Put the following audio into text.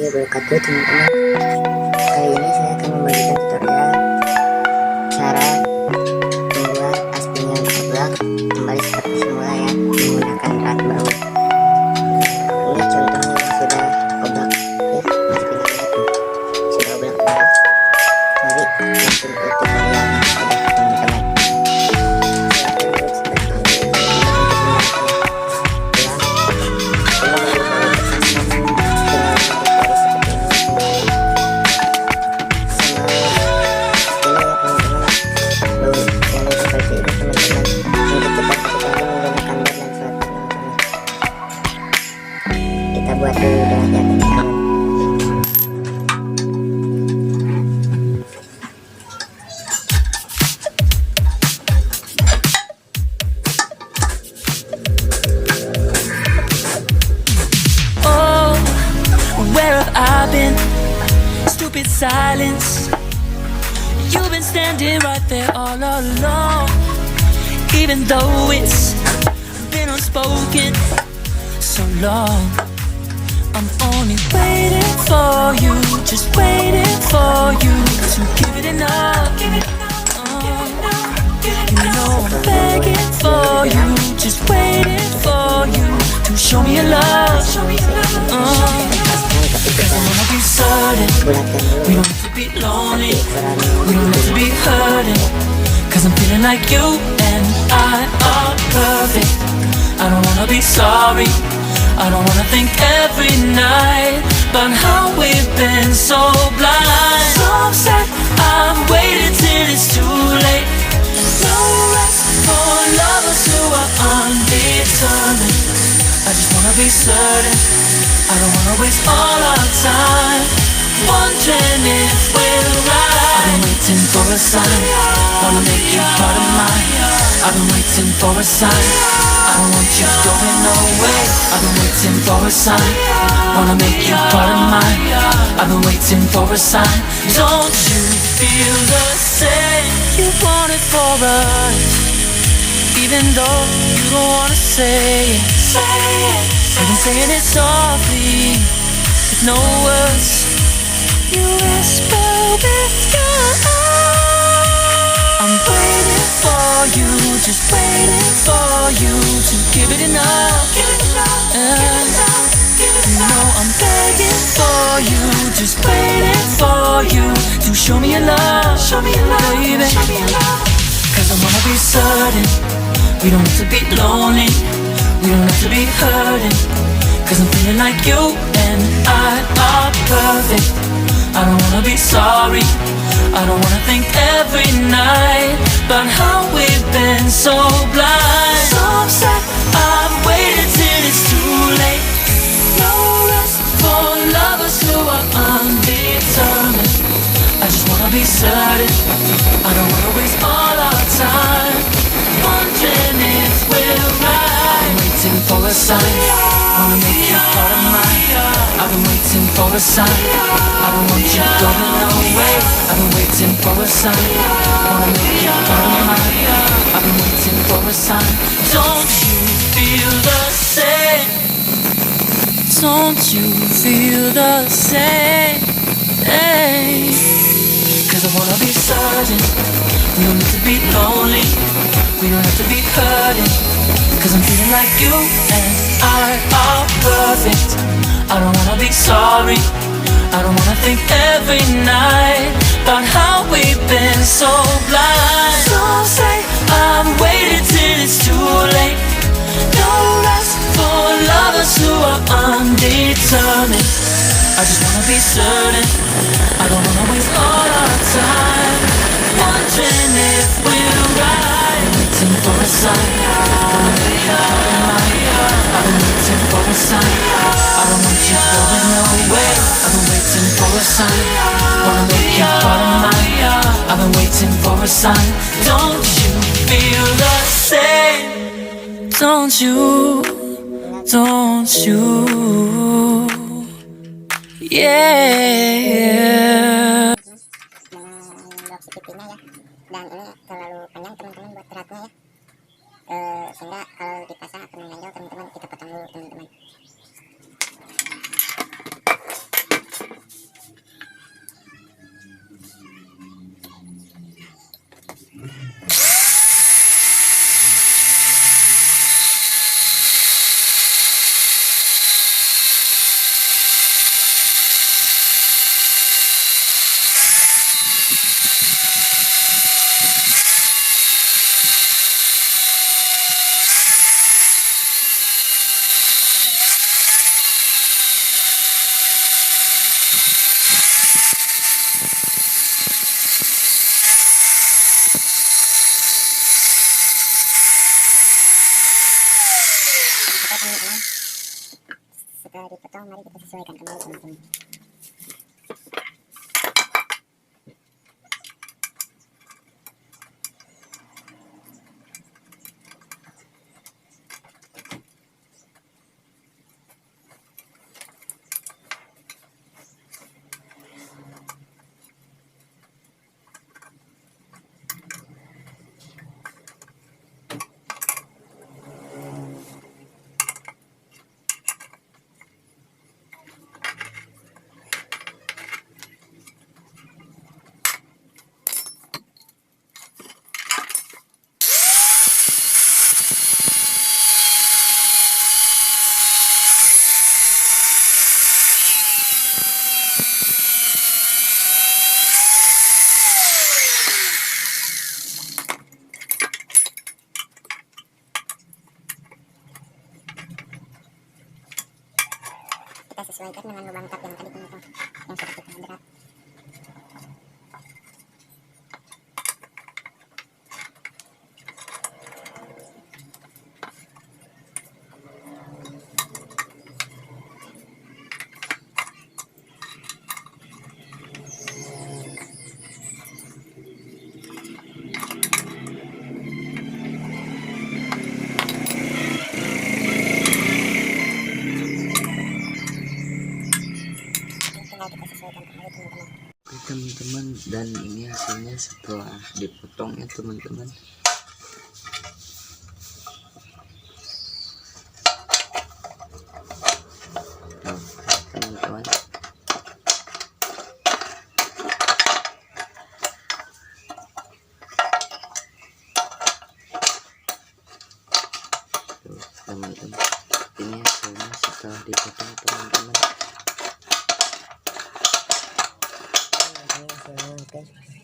wabarakatuh teman-teman. Kali ini saya akan membagikan tutorial cara membuat aspinnya oblak kembali seperti semula ya, menggunakan alat baru. Ini contohnya sudah oblak ya, aspinnya itu sudah oblak. Mari langsung ke tutorialnya saja teman-teman. Kita buat dulu deratnya teman-teman. Oh, where have I been? Stupid silence. You've been standing right there all along, even though it's been unspoken so long. I'm only waiting for you, just waiting for you to give it enough. You know I'm begging for you, just waiting for you to show me your love. Cause I wanna be certain we don't have to be lonely, we don't have to be hurting. Cause I'm feeling like you and I are perfect. I don't wanna be sorry, I don't wanna think every night about how we've been so blind. So upset, I've waited till it's too late. No rest for lovers who are undetermined. I just wanna be certain, I don't wanna waste all our time wondering if we're right. I've been waiting for a sign, wanna make you part of mine. I've been waiting for a sign, I don't want you going away. I've been waiting for a sign, wanna make you part of mine. I've been waiting for a sign. Don't you feel the same? You want it for us, even though you don't wanna say it. I've been saying it softly, with no words. You whisper with your eyes. I'm waiting for you, just waiting for you to give it enough. You know I'm begging for you, just waiting for you to show me your love, baby. Cause I wanna be certain we don't have to be lonely, we don't have to be hurting. Cause I'm feeling like you and I are perfect. I don't wanna be sorry, I don't wanna think every night about how we've been so blind. So upset, I've waited till it's too late. No rest for lovers who are undetermined. I just wanna be certain, I don't wanna waste all our time wondering if we're right. I'm waiting for a sign, wanna make you part of mine. I've been waiting for a sign, I don't want you going away. I've been waiting for a sign, wanna make you part of mine. I've been waiting for a sign. Don't you feel the same? Don't you feel the same? Hey. Cause I wanna be certain we don't need to be lonely, we don't have to be hurting. Cause I'm feeling like you and I are perfect. I don't wanna be sorry, I don't wanna think every night about how we've been so blind. So say I've waited till it's too late. No rest for lovers who are undetermined. I just wanna be certain, I don't wanna waste all our time wondering if we're right. Waiting for a sign, wanna make you part of mine. I've been waiting for a sign, I don't want you going away. I've been waiting for a sign, wanna make you part of mine. I've been waiting for a sign. Don't you feel the same? Don't you? Don't you? Yeah. Blok segitinya ya, dan ini terlalu panjang teman-teman buat deratnya ya, sehingga kalau dipasang akan menonjol teman-teman. Kita potong dulu teman-teman. teman-teman. Setelah dipotong, mari kita sesuaikan kembali teman-teman. Kita sesuaikan dengan lubang tab yang tadi teman-teman, yang sudah kita derat. Oke teman-teman, dan ini hasilnya setelah dipotong ya teman-teman. Oke teman-teman, tuh teman-teman, ini hasilnya setelah dipotong teman-teman. Oke.